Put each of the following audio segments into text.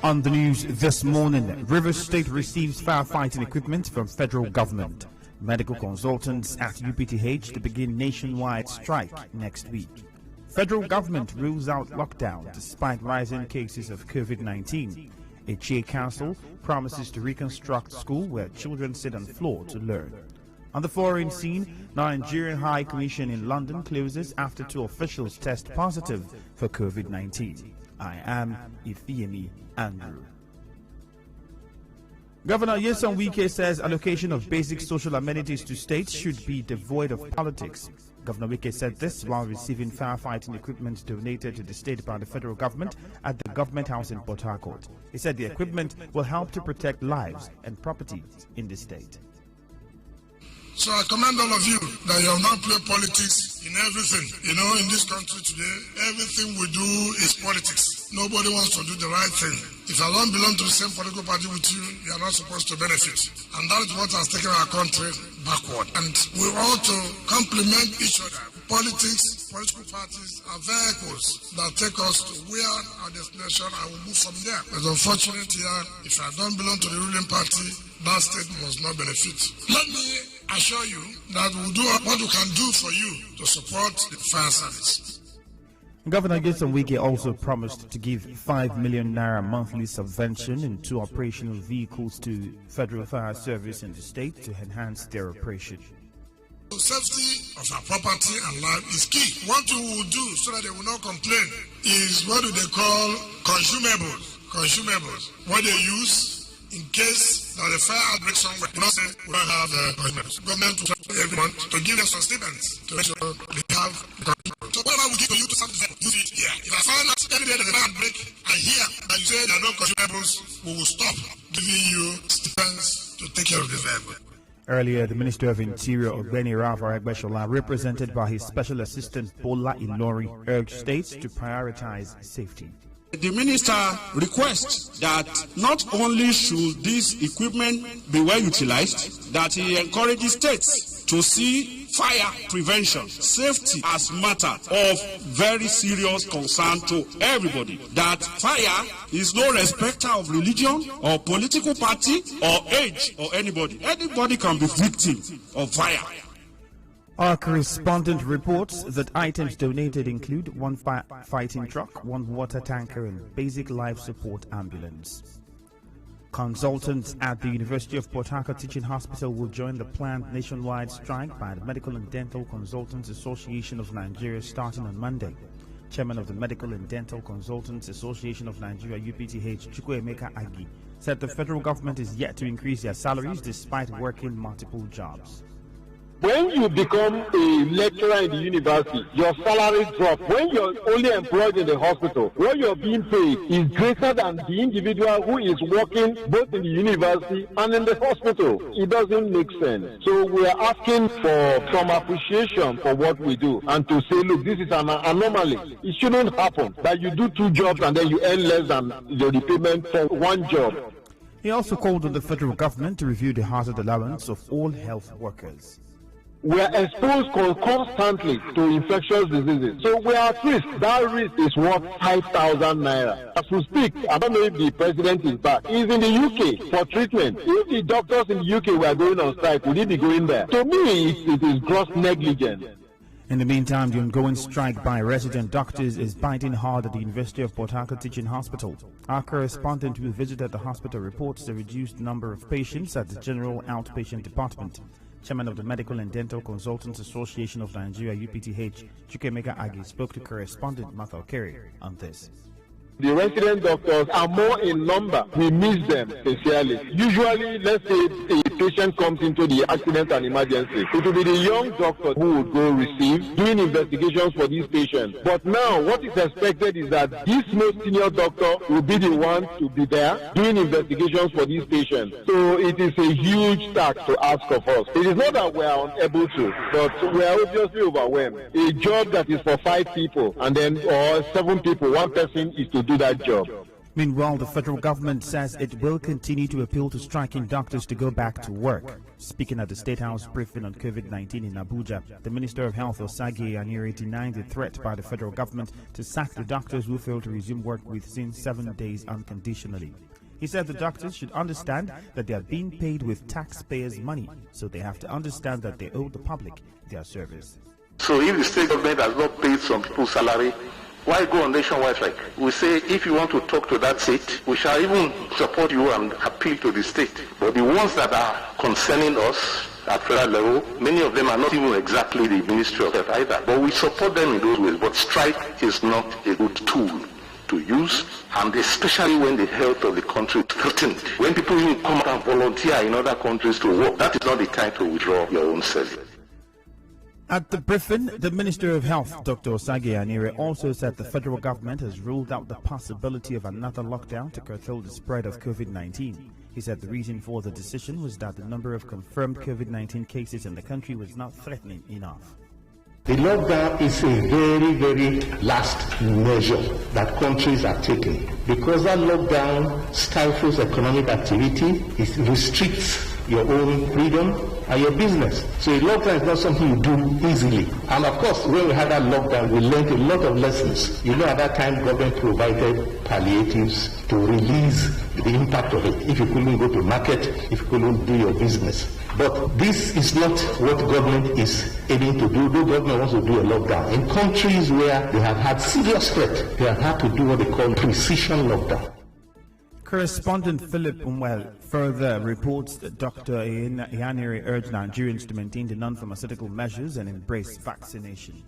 On the news this morning, Rivers State receives firefighting equipment from federal government. Medical consultants at UPTH to begin nationwide strike next week. Federal government rules out lockdown despite rising cases of COVID-19. A chair council promises to reconstruct school where children sit on floor to learn. On the foreign scene, Nigerian High Commission in London closes after 2 officials test positive for COVID-19. I am Ifiemi Andrew. Governor Nyesom Wike says allocation of basic social amenities to states should be devoid of politics. Governor Wike said this while receiving firefighting equipment donated to the state by the federal government at the Government House in Port Harcourt. He said the equipment will help to protect lives and properties in the state. So I commend all of you that you have not played politics in everything. You know, in this country today, everything we do is politics. Nobody wants to do the right thing. If I don't belong to the same political party with you, you are not supposed to benefit. And that is what has taken our country backward. And we ought to complement each other. Politics, political parties are vehicles that take us to where our destination and we move from there. But unfortunately here, if I don't belong to the ruling party, that state must not benefit. Let me assure you that we'll do what we can do for you to support the fire service. Governor Nyesom Wike also promised to give 5 million naira monthly subvention in 2 operational vehicles to Federal Fire Service in the state to enhance their operation. Safety of our property and life is key. What we will do so that they will not complain is what do they call consumables. Consumables. What they use in case that the fire outbreak somewhere. We don't say we don't have consumables. Government will tell every month to give them some stipends to make sure they have consumables. So whatever we give to you to something, use it here. If I find out any day that the fire outbreak and hear that you say there are no consumables, we will stop giving you stipends to take care of the vehicle. Earlier, the Minister of Interior, Ogbeni Rafa Egbeshola, represented by his Special Assistant Bola Ilori, urged states to prioritize safety. The minister requests that not only should this equipment be well utilized, that he encourages states to see fire prevention, safety as matter of very serious concern to everybody. That fire is no respecter of religion or political party or age or anybody. Anybody can be victim of fire. Our correspondent reports that items donated include 1 fighting truck, 1 water tanker, and basic life support ambulance. Consultants at the University of Port Harcourt Teaching Hospital will join the planned nationwide strike by the Medical and Dental Consultants Association of Nigeria starting on Monday. Chairman of the Medical and Dental Consultants Association of Nigeria, UPTH, Chukwuemeka Agi, said the federal government is yet to increase their salaries despite working multiple jobs. When you become a lecturer in the university, your salary drops. When you're only employed in the hospital, what you're being paid is greater than the individual who is working both in the university and in the hospital. It doesn't make sense. So we are asking for some appreciation for what we do and to say, look, this is an anomaly. It shouldn't happen that you do 2 jobs and then you earn less than the repayment for 1 job. He also called on the federal government to review the hazard allowance of all health workers. We are exposed constantly to infectious diseases. So we are at risk. That risk is worth 5,000 naira. As we speak, I don't know if the president is back. He's in the UK for treatment. If the doctors in the UK were going on strike, would he be going there? To me, it is gross negligence. In the meantime, the ongoing strike by resident doctors is biting hard at the University of Port Harcourt Teaching Hospital. Our correspondent who visited the hospital reports a reduced number of patients at the General Outpatient Department. Chairman of the Medical and Dental Consultants Association of Nigeria, UPTH, Chukwuemeka Agi, spoke to correspondent Martha Okere on this. The resident doctors are more in number. We miss them sincerely. Usually, let's say a patient comes into the accident and emergency, it will be the young doctor who would go receive, doing investigations for these patients. But now, what is expected is that this most senior doctor will be the one to be there, doing investigations for these patients. So it is a huge task to ask of us. It is not that we are unable to, but we are obviously overwhelmed. A job that is for 5 people, and then or 7 people, 1 person is to do that job. Meanwhile, the federal government says it will continue to appeal to striking doctors to go back to work. Speaking at the State House briefing on COVID-19 in Abuja, the Minister of Health, Osage Anire, denied the threat by the federal government to sack the doctors who failed to resume work within 7 days unconditionally. He said the doctors should understand that they are being paid with taxpayers' money, so they have to understand that they owe the public their service. So if the state government has not paid some people's salary, why go on nationwide strike? We say if you want to talk to that state, we shall even support you and appeal to the state. But the ones that are concerning us at federal level, many of them are not even exactly the Ministry of Health either. But we support them in those ways. But strike is not a good tool to use, and especially when the health of the country is threatened. When people even come out and volunteer in other countries to work, that is not the time to withdraw your own service. At the briefing, the Minister of Health, Dr. Osage Anire, also said the federal government has ruled out the possibility of another lockdown to curtail the spread of COVID-19. He said the reason for the decision was that the number of confirmed COVID-19 cases in the country was not threatening enough. The lockdown is a very, very last measure that countries are taking, because that lockdown stifles economic activity, it restricts your own freedom and your business. So a lockdown is not something you do easily. And of course, when we had that lockdown, we learned a lot of lessons. You know, at that time, government provided palliatives to release the impact of it. If you couldn't go to market, if you couldn't do your business. But this is not what government is aiming to do. The government wants to do a lockdown. In countries where they have had serious threat, they have had to do what they call precision lockdown. Correspondent Philip Umwell further reports that Dr. Ianire urged Nigerians to maintain the non-pharmaceutical measures and embrace vaccination.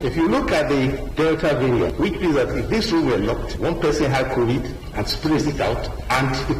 If you look at the Delta variant, which means that if this room were locked, one person had COVID and spreads it out, and the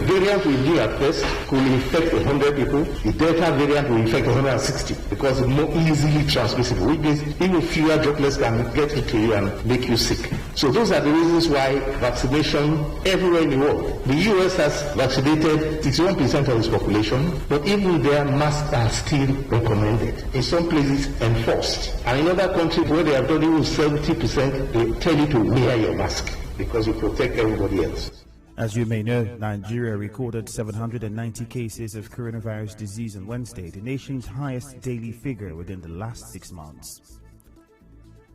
variant we knew at first could infect 100 people, the Delta variant will infect 160 because it's more easily transmissible, which means even fewer droplets can get into you and make you sick. So those are the reasons why vaccination everywhere in the world. The US has vaccinated 61% of its population, but even there masks are still recommended. In some places enforced. And in other countries where they have done even 70%, they tell you to wear your mask because you protect everybody else. As you may know, Nigeria recorded 790 cases of coronavirus disease on Wednesday, the nation's highest daily figure within the last 6 months.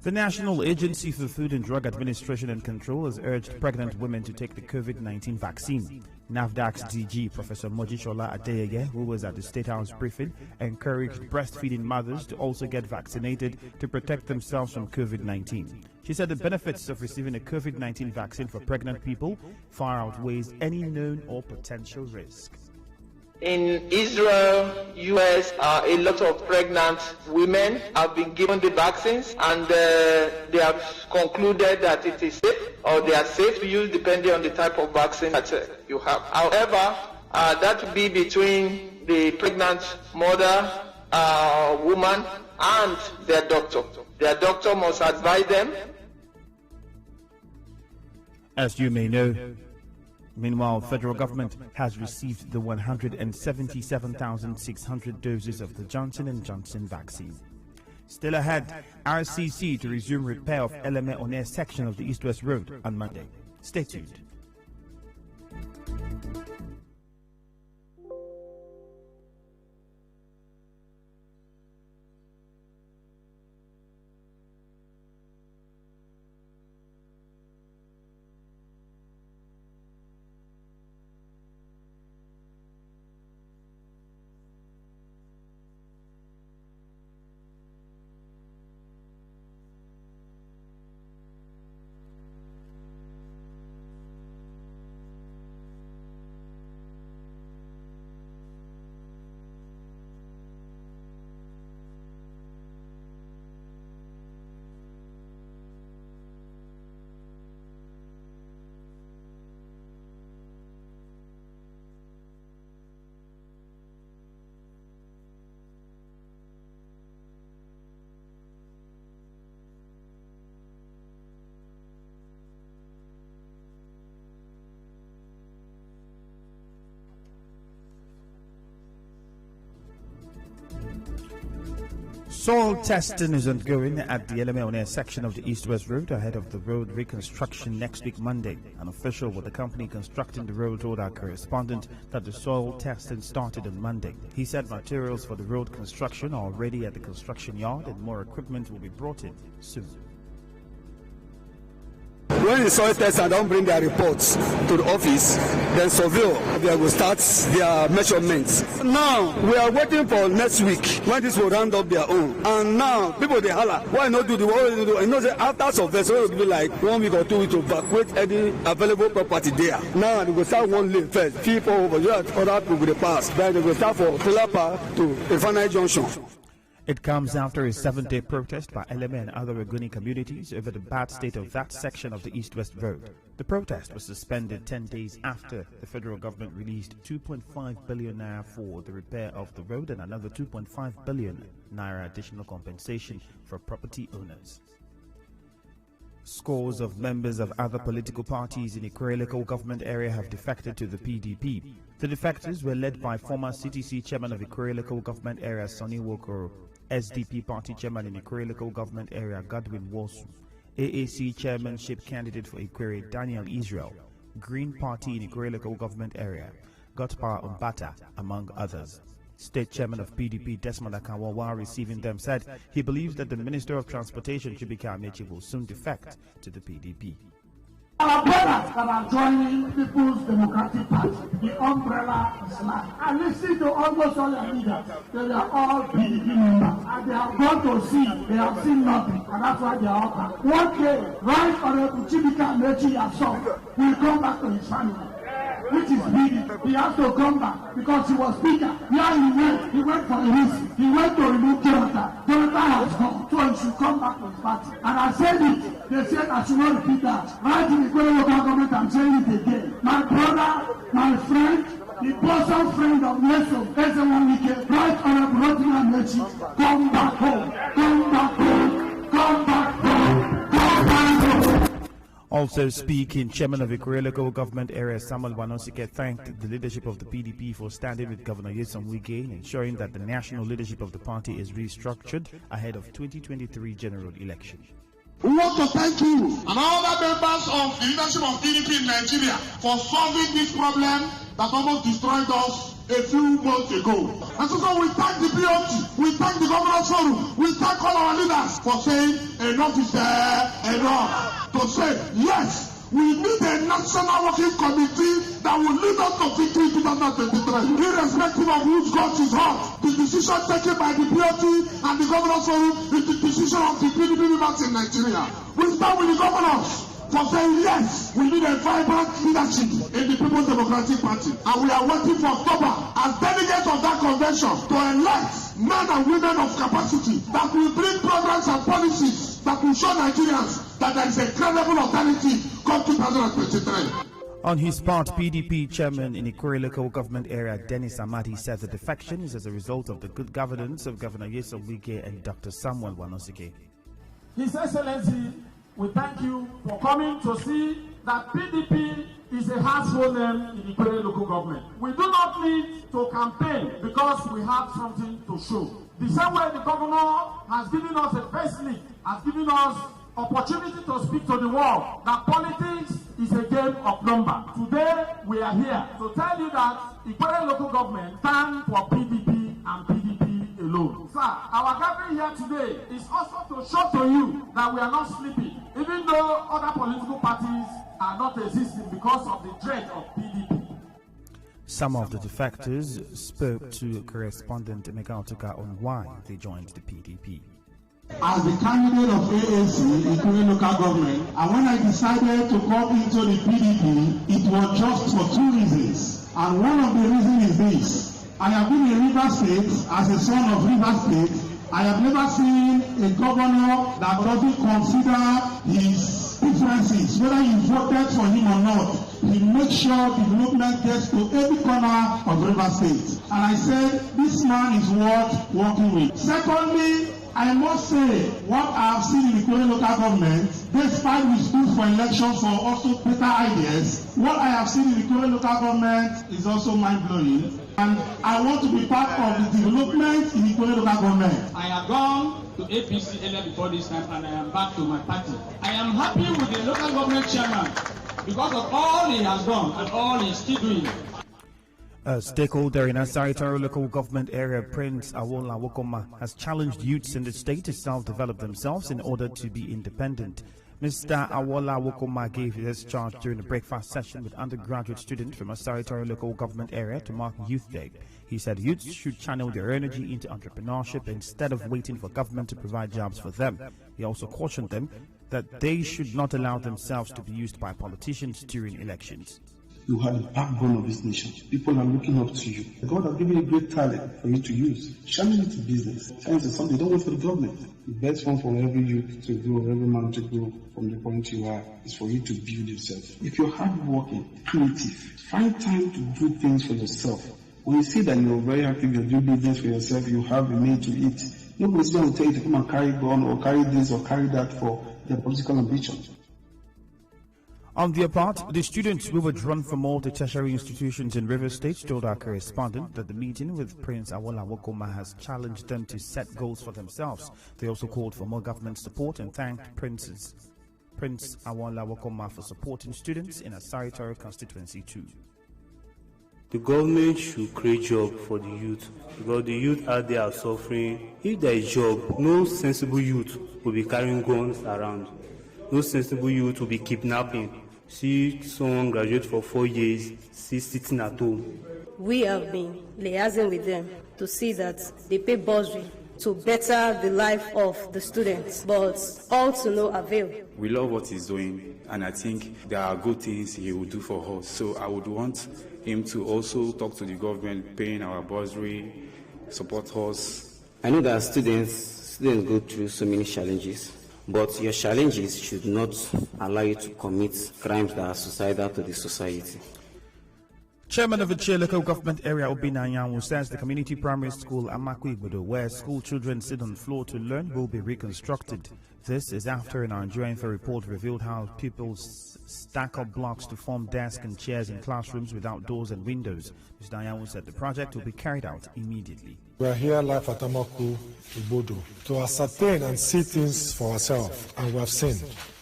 The National Agency for Food and Drug Administration and Control has urged pregnant women to take the COVID-19 vaccine. NAFDAC's DG, Professor Mojishola Adeyeye, who was at the State House briefing, encouraged breastfeeding mothers to also get vaccinated to protect themselves from COVID-19. She said the benefits of receiving a COVID-19 vaccine for pregnant people far outweighs any known or potential risk. In Israel, US, a lot of pregnant women have been given the vaccines, and they have concluded that it is safe, or they are safe to use depending on the type of vaccine that you have. However, that will be between the pregnant mother, woman, and their doctor. Their doctor must advise them. As you may know, meanwhile, federal government has received the 177,600 doses of the Johnson & Johnson vaccine. Still ahead, RCC to resume repair of Eleme One section of the East-West Road on Monday. Stay tuned. Soil testing is ongoing at the Ifiemi section of the East-West Road ahead of the road reconstruction next week Monday. An official with the company constructing the road told our correspondent that the soil testing started on Monday. He said materials for the road construction are already at the construction yard and more equipment will be brought in soon. When the soil testers don't bring their reports to the office, then surveyor will start their measurements. Now we are waiting for next week when this will round up their own. And now people they holler, why not do the work they do? You know, after survey, so it will be like 1 week or 2 weeks to evacuate any available property there. Now they will start one lane first, people over here, other people will pass. Then they will start for trailer park to Ifiemi Junction. It comes after a 7-day protest by Ifiemi and other Ogoni communities over the bad state of that section of the East-West Road. The protest was suspended 10 days after the federal government released 2.5 billion naira for the repair of the road and another 2.5 billion naira additional compensation for property owners. Scores of members of other political parties in Ikwerre local government area have defected to the PDP. The defectors were led by former CTC chairman of Ikwerre local government area Sonny Wokoro, SDP party chairman in Ikwerre local government area Godwin Wosu, AAC chairmanship candidate for Ikwerre Daniel Israel, Green Party in Ikwerre local government area Gotpa Umbata, among others. State chairman of PDP Desmond Akanwa, while receiving them, said he believes that the Minister of Transportation Chibuike Amechi will soon defect to the PDP. Our brothers that are joining People's Democratic Party, the umbrella is life. I listen to almost all their leaders. They are all PDP members. And they have gone to see, they have seen nothing. And that's why they are all back. One day, Right Honorable Chibuike Amechi himself will come back to his family, which is needed. He has to come back because he was speaker. Where he went for a reason. He went to remove Jonathan. Jonathan has gone, so he should come back to his party. And I said it. They said I should not repeat that. Right in the Ikwerre local government, I'm saying it again. My brother, my friend, the bosom friend of Nelson, Ezewanike, Right Honorable Rotimi Amechi, come back home. Come back home. Come back home. Come back home. Also speaking, Chairman of Ikwerre local government area Samuel Wanosike thanked the leadership of the PDP for standing with Governor Nyesom Wike in ensuring that the national leadership of the party is restructured ahead of 2023 general election. We want to thank you and all the members of the leadership of PDP in Nigeria for solving this problem that almost destroyed us a few months ago. And so we thank the BOT, we thank the Governor's Forum, we thank all our leaders for saying enough is enough. To say yes, we need a national working committee that will lead us to victory in 2023. Irrespective of whose got his heart, the decision taken by the BOT and the Governor's Forum is the decision of the PDP members in Nigeria. We start with the governors for saying yes, we need a vibrant leadership in the People's Democratic Party. And we are waiting for October as delegates of that convention to elect men and women of capacity that will bring programs and policies that will show Nigerians that there is a credible alternative come 2023. On his part, PDP chairman in Ikwerre local government area Dennis Amadi said the defection is as a result of the good governance of Governor Nyesom Wike and Dr. Samuel Wanosike. His Excellency, we thank you for coming to see that PDP is a household name in the Ikwerre local government. We do not need to campaign because we have something to show. The same way the governor has given us a facelift, has given us opportunity to speak to the world that politics is a game of number. Today we are here to tell you that Ikwerre local government stands for PDP and PDP alone. Sir, our gathering here today is also to show to you that we are not sleeping, even though other political parties are not existing because of the threat of PDP. Some of the defectors spoke to correspondent Emeka Otuka on why they joined the PDP. As the candidate of AAC in Ikwerre local government, and when I decided to come into the PDP, it was just for two reasons. And one of the reasons is this. I have been in Rivers State as a son of Rivers State. I have never seen a governor that doesn't consider his differences, whether you voted for him or not. He makes sure development gets to every corner of Rivers State. And I said, this man is worth working with. Secondly, I must say, what I have seen in the Ikwerre local government, despite we stood for elections for also better ideas, what I have seen in the Ikwerre local government is also mind-blowing. And I want to be part of the development in Ifiemi local government. I have gone to APC earlier before this time, and I am back to my party. I am happy with the local government chairman because of all he has done and all he is still doing. A stakeholder in Asari local government area, Prince Awola Wokoma, has challenged youths in the state to self-develop themselves in order to be independent. Mr. Awola Wokoma gave this charge during a breakfast session with undergraduate students from Asari local government area to mark Youth Day. He said youths should channel their energy into entrepreneurship instead of waiting for government to provide jobs for them. He also cautioned them that they should not allow themselves to be used by politicians during elections. You are the backbone of this nation. People are looking up to you. God has given you great talent for you to use. Channel it to business. Science is something. Don't wait for the government. The best one for every youth to grow, every man to grow from the point you are, is for you to build yourself. If you're hardworking, creative, find time to do things for yourself. When you see that you're very active, you're doing business for yourself, you have a meal to eat, nobody's going to tell you to come and carry gun or carry this or carry that for their political ambition. On their part, the students who were drawn from all the tertiary institutions in Rivers State told our correspondent that the meeting with Prince Awola Wokoma has challenged them to set goals for themselves. They also called for more government support and thanked Prince Awola Wokoma for supporting students in Asari constituency too. The government should create jobs for the youth because the youth out there are suffering. If there is job, no sensible youth will be carrying guns around. No sensible youth will be kidnapping. See someone graduate for 4 years, see sitting at home. We have been liaising with them to see that they pay bursary to better the life of the students, but all to no avail. We love what he's doing, and I think there are good things he will do for us. So I would want him to also talk to the government, paying our bursary, support us. I know that students go through so many challenges. But your challenges should not allow you to commit crimes that are suicidal to the society. Chairman of the Ifiemi local government area, Obina Anyanwu, says the community primary school Amakwigbodo, where school children sit on the floor to learn, will be reconstructed. This is after a Nigerian report revealed how pupils stack up blocks to form desks and chairs in classrooms without doors and windows. Mr. Anyanwu said the project will be carried out immediately. We are here live at Amakwigbodo to ascertain and see things for ourselves, and we have seen.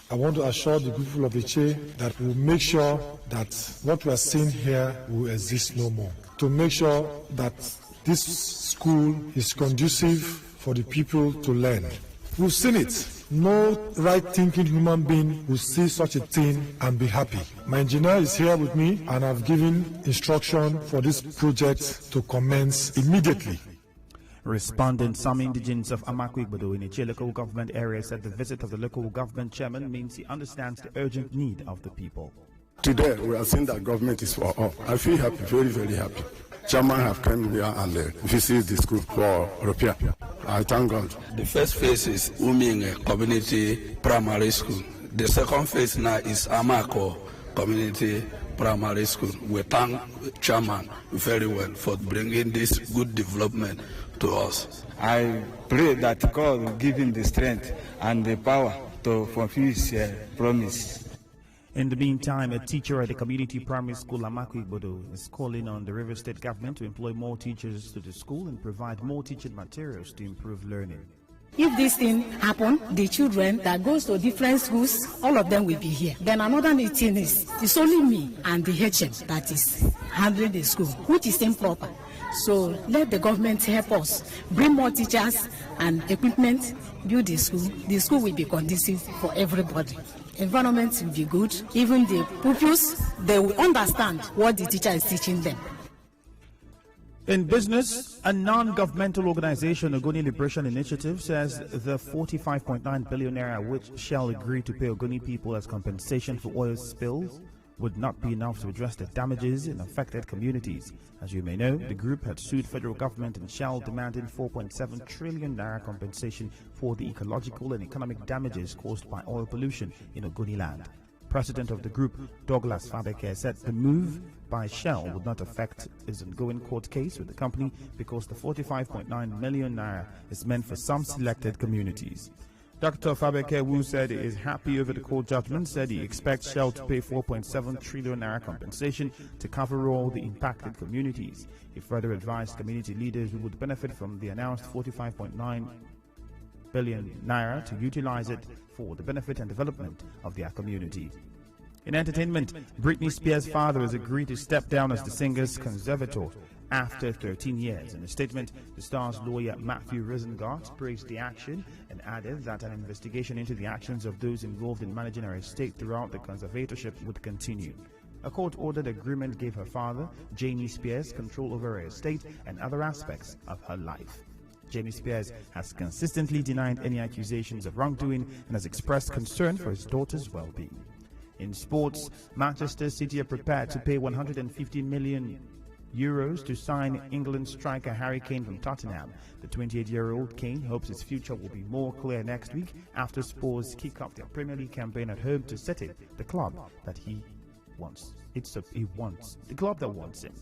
I want to assure the people of Ifiemi that we will make sure that what we are seeing here will exist no more. To make sure that this school is conducive for the people to learn. We've seen it. No right-thinking human being will see such a thing and be happy. My engineer is here with me, and I've given instruction for this project to commence immediately. Responding, some indigents of Amakwigbodo in Ifiemi local government area said the visit of the local government chairman means he understands the urgent need of the people. Today, we are seeing that government is for all. I feel happy, very, very happy. Chairman have come here and visit the school for repair. I thank God. The first phase is Uming Community Primary School. The second phase now is Amako Community Primary School. We thank Chairman very well for bringing this good development to us. I pray that God will give him the strength and the power to fulfill his promise. In the meantime, a teacher at the community primary school Amakwigbodo is calling on the Rivers State government to employ more teachers to the school and provide more teaching materials to improve learning. If this thing happen, the children that goes to different schools, all of them will be here. Then another thing is, it's only me and the HM that is handling the school, which is improper. So let the government help us bring more teachers and equipment, build the school. The school will be conducive for everybody. Environment will be good. Even the pupils, they will understand what the teacher is teaching them. In business, a non-governmental organization, Ogoni Liberation Initiative, says the 45.9 billion naira which Shell agreed to pay Ogoni people as compensation for oil spills would not be enough to address the damages in affected communities. As you may know, the group had sued federal government and Shell, demanding 4.7 trillion naira compensation for the ecological and economic damages caused by oil pollution in Ogoni land. President of the group, Douglas Fabeke, said the move by Shell would not affect his ongoing court case with the company because the 45.9 million naira is meant for some selected communities. Dr. Fabeke Wu said he is happy over the court judgment, said he expects Shell to pay 4.7 trillion naira compensation to cover all the impacted communities. He further advised community leaders who would benefit from the announced 45.9 billion naira to utilize it for the benefit and development of their community. In entertainment, Britney Spears' father has agreed to step down as the singer's conservator after 13 years. In a statement, the star's lawyer Matthew Rosengart praised the action and added that an investigation into the actions of those involved in managing her estate throughout the conservatorship would continue. A court-ordered agreement gave her father, Jamie Spears, control over her estate and other aspects of her life. Jamie Spears has consistently denied any accusations of wrongdoing and has expressed concern for his daughter's well-being. In sports, Manchester City are prepared to pay 150 million euros to sign England striker Harry Kane from Tottenham. The 28-year-old Kane hopes his future will be more clear next week after Spurs kick off their Premier League campaign at home to set it the club that he wants. The club that wants him.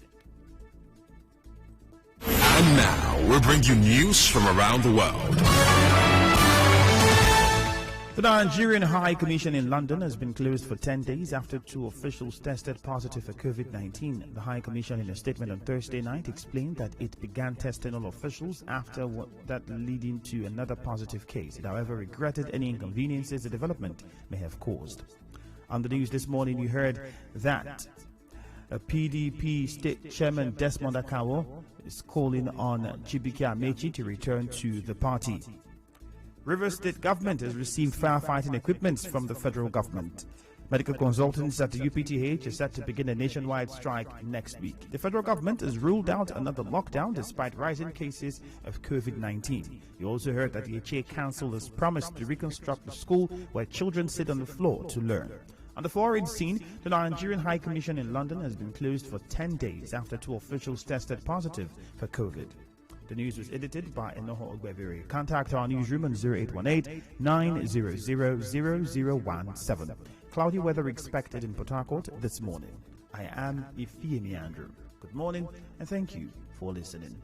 And now we'll bring you news from around the world. The Nigerian High Commission in London has been closed for 10 days after 2 officials tested positive for COVID-19. The High Commission, in a statement on Thursday night, explained that it began testing all officials after that leading to another positive case. It, however, regretted any inconveniences the development may have caused. On the news this morning, you heard that PDP State Chairman Desmond Akawo is calling on Chibike Amechi to return to the party. Rivers State government has received firefighting equipment from the federal government. Medical consultants at the UPTH are set to begin a nationwide strike next week. The federal government has ruled out another lockdown despite rising cases of COVID-19. You also heard that the HA Council has promised to reconstruct the school where children sit on the floor to learn. On the foreign scene, the Nigerian High Commission in London has been closed for 10 days after 2 officials tested positive for COVID. The news was edited by Enoho Ogbeviri. Contact our newsroom on 0818-900-0017. Cloudy weather expected in Port Harcourt this morning. I am Ifiemi Andrew. Good morning and thank you for listening.